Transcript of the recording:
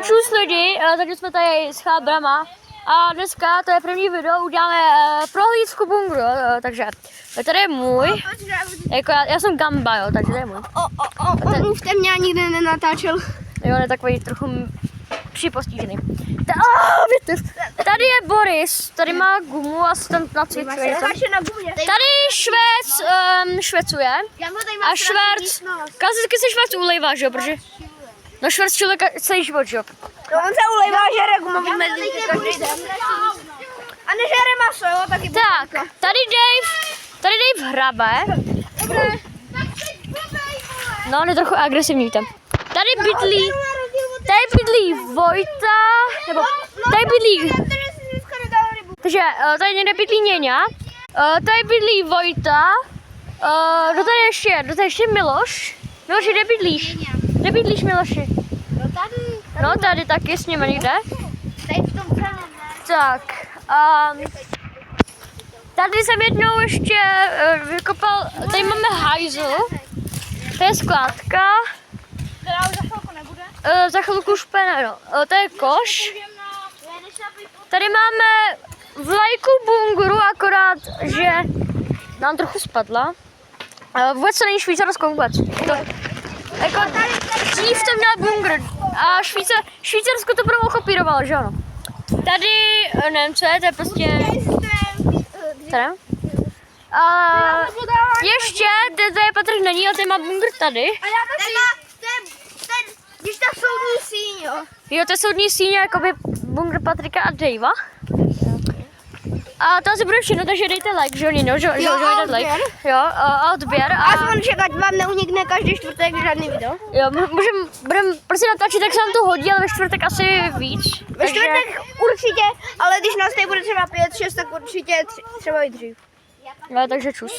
čus lidi, takže jsme tady s chábrama a dneska to je první video, uděláme prohlídku bunkru, takže tady je můj, jako já jsem Gamba, jo, takže to je můj. Omluvte mě, nikdy nenatáčel. Jo, on je takový trochu připostižený. Tady je Boris, tady má gumu a se tam nacvičuje. Tady Švec švecuje a Šverc, klasicky se Šverc ulejvá, že jo, protože no Šverc člověka celý život, že jo. No on se ulejvá, žere gumový mezi každý den. A nežere maso, jo, taky. Tak, tady Dave hrabe. No, on je trochu agresivní tam. Tady bydlí Vojta, nebo tady bydlí, takže tady někde bydlí Něňa, tady bydlí Vojta, kdo tady ještě Miloš? Miloši, kde bydlíš? Kde bydlíš, Miloši? No tady taky s nimi někde. Tak, tady jsem jednou ještě vykopal, tady máme hajzl, to je skládka. Za chvilku už úplně, no. To je koš. Tady máme vlajku bungru, akorát, že nám trochu spadla. Vůbec to není Švýcarsko vůbec. Jako, dřív to měla bungr a Švýcarsko to prvo kopírovalo, že ano. Tady, nevím co je, to je prostě... Tady? Ještě, tady je Patrik není, ale tady má bungr tady. A já taky. Když ta soudní síň, jo. Jo, to je soudní síň, jakoby bunkr Patrika a Davea. A to asi bude všechno, takže dejte like, že oni, no, že dejte like. Jo, a odběr. A aspoň čekat, vám neunikne každý čtvrtek žádný video. Jo, budeme prostě natáčet, tak se nám to hodí, ale ve čtvrtek asi víc. Ve čtvrtek určitě, ale když nás tady bude třeba 5, 6, tak určitě třeba i dřív. Jo, takže čus.